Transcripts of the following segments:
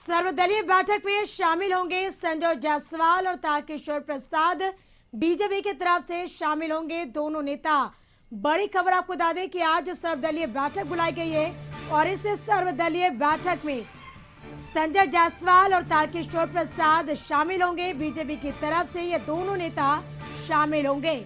सर्वदलीय बैठक में शामिल होंगे संजय जायसवाल और तारकिशोर प्रसाद। बीजेपी की तरफ से शामिल होंगे दोनों नेता। बड़ी खबर आपको बता दें कि आज सर्वदलीय बैठक बुलाई गई है और इस सर्वदलीय बैठक में संजय जायसवाल और तारकिशोर प्रसाद शामिल होंगे। बीजेपी की तरफ से ये दोनों नेता शामिल होंगे।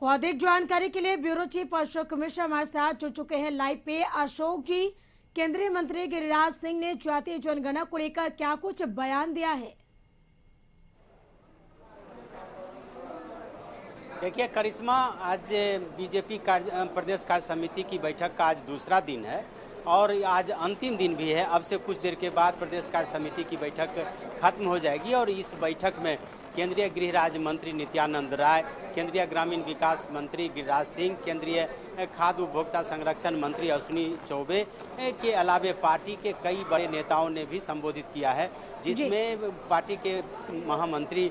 अधिक जानकारी के लिए ब्यूरो चीफ अशोक मिश्रा हमारे साथ जुड़ चुके हैं लाइव पे। अशोक जी, केंद्रीय मंत्री गिरिराज सिंह ने जातीय जनगणना को लेकर क्या कुछ बयान दिया है? देखिए करिश्मा, आज बीजेपी प्रदेश कार्य समिति की बैठक का आज दूसरा दिन है और आज अंतिम दिन भी है। अब से कुछ देर के बाद प्रदेश कार्य समिति की बैठक खत्म हो जाएगी और इस बैठक में केंद्रीय गृह राज्य मंत्री नित्यानंद राय, केंद्रीय ग्रामीण विकास मंत्री गिरिराज सिंह, केंद्रीय खाद्य उपभोक्ता संरक्षण मंत्री अश्विनी चौबे के अलावे पार्टी के कई बड़े नेताओं ने भी संबोधित किया है, जिसमें पार्टी के महामंत्री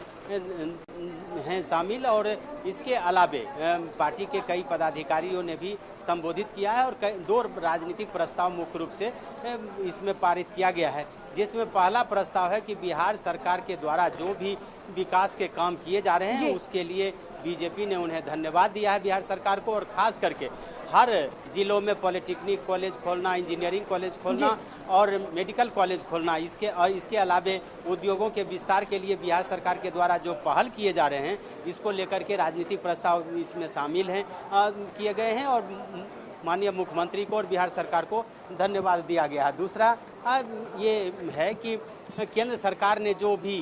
हैं शामिल और इसके अलावे पार्टी के कई पदाधिकारियों ने भी संबोधित किया है और दो राजनीतिक प्रस्ताव मुख्य रूप से इसमें पारित किया गया है, जिसमें पहला प्रस्ताव है कि बिहार सरकार के द्वारा जो भी विकास के काम किए जा रहे हैं उसके लिए बीजेपी ने उन्हें धन्यवाद दिया है बिहार सरकार को, और खास करके हर जिलों में पॉलिटेक्निक कॉलेज खोलना, इंजीनियरिंग कॉलेज खोलना और मेडिकल कॉलेज खोलना, इसके अलावे उद्योगों के विस्तार के लिए बिहार सरकार के द्वारा जो पहल किए जा रहे हैं इसको लेकर के राजनीतिक प्रस्ताव इसमें शामिल हैं किए गए हैं और माननीय मुख्यमंत्री को और बिहार सरकार को धन्यवाद दिया गया है। दूसरा ये है कि केंद्र सरकार ने जो भी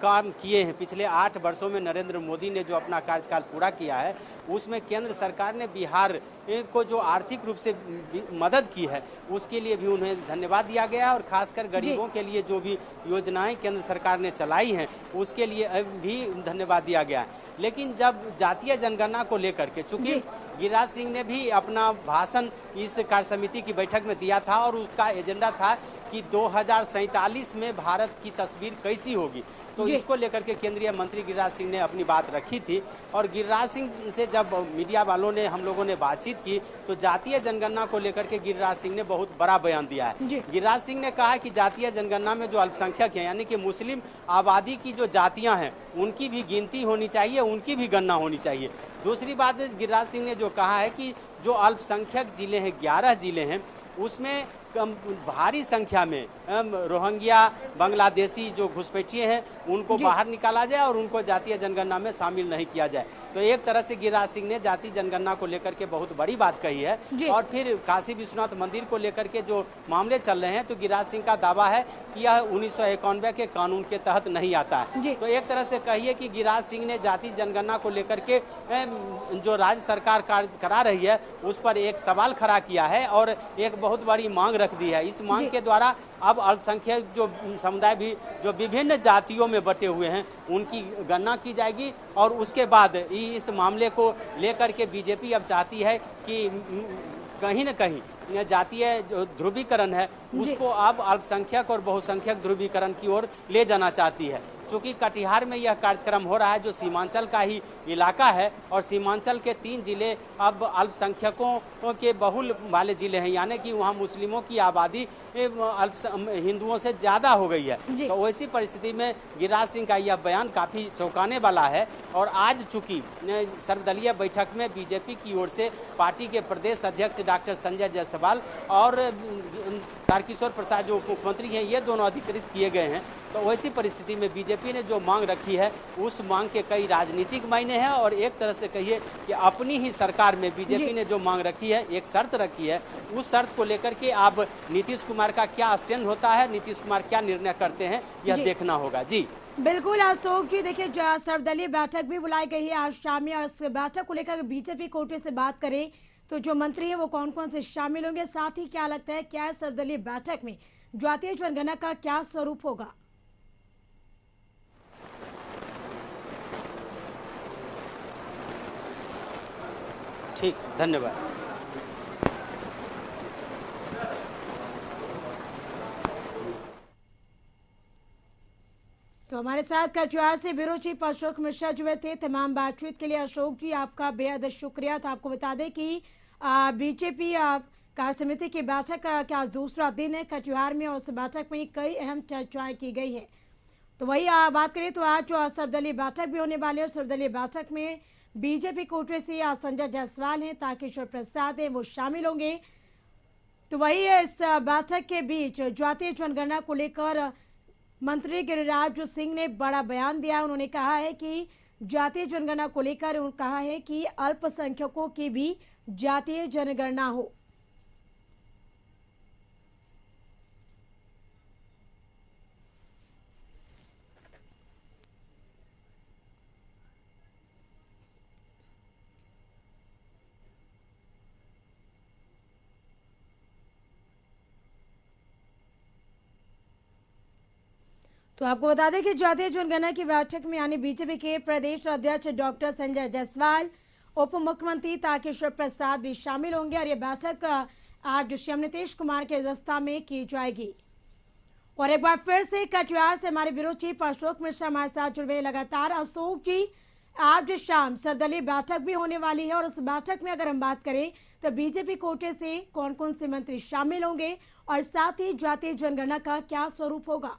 काम किए हैं पिछले 8 वर्षों में, नरेंद्र मोदी ने जो अपना कार्यकाल पूरा किया है उसमें केंद्र सरकार ने बिहार को जो आर्थिक रूप से मदद की है उसके लिए भी उन्हें धन्यवाद दिया गया और खासकर गरीबों के लिए जो भी योजनाएं केंद्र सरकार ने चलाई हैं उसके लिए भी धन्यवाद दिया गया है। लेकिन जब जातीय जनगणना को लेकर के, चूंकि गिरिराज सिंह ने भी अपना भाषण इस कार्य समिति की बैठक में दिया था और उसका एजेंडा था कि 2047 में भारत की तस्वीर कैसी होगी, तो इसको लेकर के केंद्रीय मंत्री गिरिराज सिंह ने अपनी बात रखी थी और गिरिराज सिंह से जब मीडिया वालों ने, हम लोगों ने बातचीत की तो जातीय जनगणना को लेकर के गिरिराज सिंह ने बहुत बड़ा बयान दिया है। गिरिराज सिंह ने कहा कि जातीय जनगणना में जो अल्पसंख्यक हैं यानी कि मुस्लिम आबादी की जो जातियां हैं उनकी भी गिनती होनी चाहिए, उनकी भी गणना होनी चाहिए। दूसरी बात गिरिराज सिंह ने जो कहा है कि जो अल्पसंख्यक जिले हैं, 11 जिले हैं, उसमें कम भारी संख्या में रोहिंग्या, बांग्लादेशी जो घुसपैठिए हैं उनको बाहर निकाला जाए और उनको जातीय जनगणना में शामिल नहीं किया जाए। तो एक तरह से गिरिराज सिंह ने जातीय जनगणना को लेकर के बहुत बड़ी बात कही है। और फिर काशी विश्वनाथ मंदिर को लेकर के जो मामले चल रहे हैं तो गिरिराज सिंह का दावा है कि यह 1991 के कानून के तहत नहीं आता है। तो एक तरह से कहिए कि गिरिराज सिंह ने जातीय जनगणना को लेकर के जो राज्य सरकार कार्य करा रही है उस पर एक सवाल खड़ा किया है और एक बहुत बड़ी मांग रख दी है। इस मांग के द्वारा अब अल्पसंख्यक जो समुदाय भी जो विभिन्न जातियों में बटे हुए हैं उनकी गणना की जाएगी और उसके बाद इस मामले को लेकर के बीजेपी अब चाहती है कि कहीं न कहीं जातीय जो ध्रुवीकरण है उसको अब अल्पसंख्यक और बहुसंख्यक ध्रुवीकरण की ओर ले जाना चाहती है। चूँकि कटिहार में यह कार्यक्रम हो रहा है जो सीमांचल का ही इलाका है और सीमांचल के 3 जिले अब अल्पसंख्यकों के बहुल वाले जिले हैं, यानी कि वहाँ मुस्लिमों की आबादी हिंदुओं से ज़्यादा हो गई है। तो वैसी परिस्थिति में गिरिराज सिंह का यह बयान काफ़ी चौंकाने वाला है। और आज चूँकि सर्वदलीय बैठक में बीजेपी की ओर से पार्टी के प्रदेश अध्यक्ष डॉक्टर संजय जायसवाल और तारकिशोर प्रसाद जो उप मुख्यमंत्री हैं ये दोनों अधिकृत किए गए हैं, तो वैसी परिस्थिति में बीजेपी ने जो मांग रखी है उस मांग के कई राजनीतिक मायने हैं और एक तरह से कहिए कि अपनी ही सरकार में बीजेपी ने जो मांग रखी है, एक शर्त रखी है, उस शर्त को लेकर के अब नीतीश कुमार का क्या स्टैंड होता है, नीतीश कुमार क्या निर्णय करते हैं, यह देखना होगा। जी बिल्कुल अशोक जी, देखिए सर्वदलीय बैठक भी बुलाई गई है आज शाम में और इस बैठक को लेकर बीजेपी कोटे से बात करें तो जो मंत्री हैं वो कौन कौन से शामिल होंगे, साथ ही क्या लगता है क्या सर्वदलीय बैठक में जातीय जनगणना का क्या स्वरूप होगा? ठीक, धन्यवाद। तो हमारे साथ कटिहार से ब्यूरो चीफ अशोक मिश्रा जुड़े थे। तमाम बातचीत के लिए अशोक जी आपका बेहद शुक्रिया। तो आपको बता दें कि बीजेपी कार्य समिति की बैठक का आज दूसरा दिन है कटिहार में और इस बैठक में कई अहम चर्चाएं की गई है। तो वही बात करें तो आज जो सर्वदलीय बैठक भी होने वाली है। सर्वदलीय बैठक में बीजेपी कोटे से संजय जायसवाल हैं, तारकिशोर प्रसाद हैं, वो शामिल होंगे। तो वही इस बैठक के बीच जातीय जनगणना को लेकर मंत्री गिरिराज सिंह ने बड़ा बयान दिया। उन्होंने कहा है कि जातीय जनगणना को लेकर कहा है कि अल्पसंख्यकों की भी जातीय जनगणना हो। तो आपको बता दें कि जातीय जनगणना की बैठक में यानी बीजेपी के प्रदेश अध्यक्ष डॉक्टर संजय जायसवाल, उप मुख्यमंत्री तारकिशोर प्रसाद भी शामिल होंगे और ये बैठक आज सीएम नीतीश कुमार के अध्यक्षता में की जाएगी। और एक बार फिर से कटिहार से हमारे ब्यूरो चीफ अशोक मिश्रा हमारे साथ जुड़े लगातार। अशोक जी, आज शाम सर्वदलीय बैठक भी होने वाली है और उस बैठक में अगर हम बात करें तो बीजेपी कोटे से कौन कौन से मंत्री शामिल होंगे और साथ ही जातीय जनगणना का क्या स्वरूप होगा?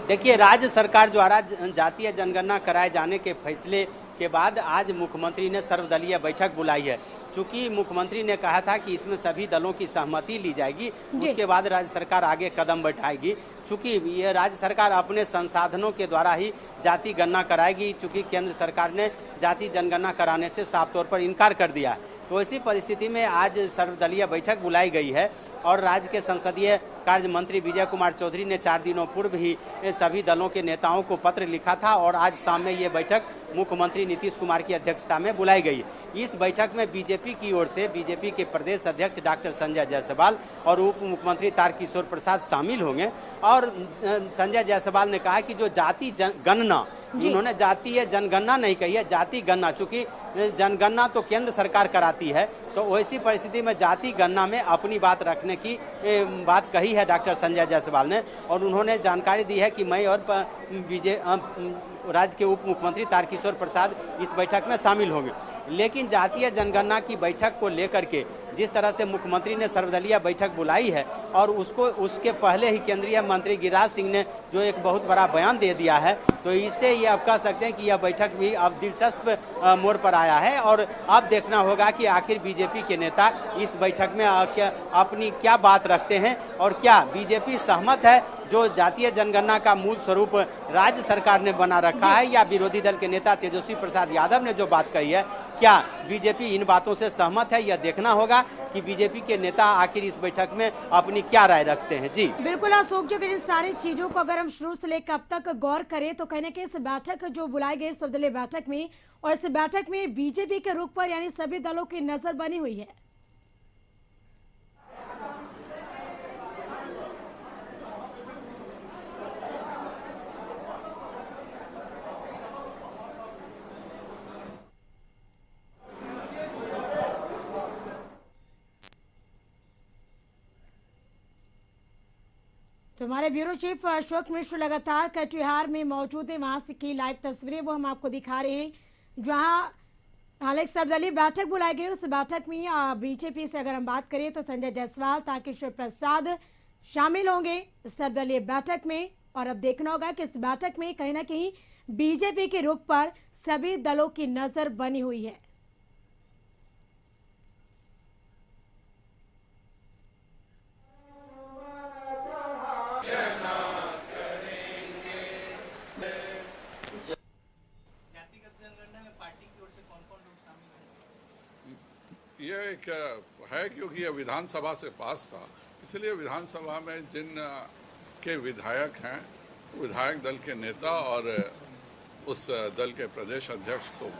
देखिए, राज्य सरकार द्वारा जातीय जनगणना कराए जाने के फैसले के बाद आज मुख्यमंत्री ने सर्वदलीय बैठक बुलाई है। चूंकि मुख्यमंत्री ने कहा था कि इसमें सभी दलों की सहमति ली जाएगी, उसके बाद राज्य सरकार आगे कदम बढ़ाएगी। चूंकि ये राज्य सरकार अपने संसाधनों के द्वारा ही जाति गणना कराएगी, चूंकि केंद्र सरकार ने जाति जनगणना कराने से साफ तौर पर इनकार कर दिया। तो इसी परिस्थिति में आज सर्वदलीय बैठक बुलाई गई है और राज्य के संसदीय कार्य मंत्री विजय कुमार चौधरी ने 4 दिनों पूर्व ही सभी दलों के नेताओं को पत्र लिखा था और आज शाम में ये बैठक मुख्यमंत्री नीतीश कुमार की अध्यक्षता में बुलाई गई। इस बैठक में बीजेपी की ओर से बीजेपी के प्रदेश अध्यक्ष डॉक्टर संजय जायसवाल और उप मुख्यमंत्री तारकिशोर प्रसाद शामिल होंगे। और संजय जायसवाल ने कहा कि जो जाति गणना, उन्होंने जातीय जनगणना नहीं कही है, जाति गणना, चूंकि जनगणना तो केंद्र सरकार कराती है, तो वैसी परिस्थिति में जाति गणना में अपनी बात रखने की बात कही है डॉक्टर संजय जायसवाल ने। और उन्होंने जानकारी दी है कि मैं और राज्य के उप मुख्यमंत्री तारकिशोर प्रसाद इस बैठक में शामिल होंगे। लेकिन जातीय जनगणना की बैठक को लेकर के जिस तरह से मुख्यमंत्री ने सर्वदलीय बैठक बुलाई है और उसके पहले ही केंद्रीय मंत्री गिरिराज सिंह ने जो एक बहुत बड़ा बयान दे दिया है, तो इससे ये आप कह सकते हैं कि यह बैठक भी अब दिलचस्प मोड़ पर आया है। और अब देखना होगा कि आखिर बीजेपी के नेता इस बैठक में अपनी क्या बात रखते हैं और क्या बीजेपी सहमत है जो जातीय जनगणना का मूल स्वरूप राज्य सरकार ने बना रखा है, या विरोधी दल के नेता तेजस्वी प्रसाद यादव ने जो बात कही है, क्या बीजेपी इन बातों से सहमत है? यह देखना होगा कि बीजेपी के नेता आखिर इस बैठक में अपनी क्या राय रखते हैं। जी बिल्कुल अशोक जी, इन सारी चीजों को अगर हम शुरू से लेकर अब तक गौर करें तो कहीं ना कहीं इस बैठक जो बुलाई गई सर्वदलीय बैठक में, और इस बैठक में बीजेपी के रुख पर यानी सभी दलों की नजर बनी हुई है। तो हमारे ब्यूरो चीफ अशोक मिश्र लगातार कटिहार में मौजूद है। वहां से की लाइव तस्वीरें वो हम आपको दिखा रहे हैं, जहां हालांकि सर्वदलीय बैठक बुलाई गई। उस बैठक में बीजेपी से अगर हम बात करें तो संजय जायसवाल, तारकिशोर प्रसाद शामिल होंगे सर्वदलीय बैठक में। और अब देखना होगा कि इस बैठक में कहीं ना कहीं बीजेपी के रुख पर सभी दलों की नजर बनी हुई है। ये एक है क्योंकि यह विधानसभा से पास था, इसलिए विधानसभा में जिन के विधायक हैं, विधायक दल के नेता और उस दल के प्रदेश अध्यक्ष को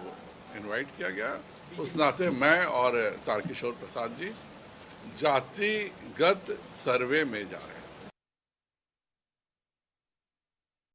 इनवाइट किया गया। उस नाते मैं और तारकिशोर प्रसाद जी जातिगत सर्वे में जा रहे हैं।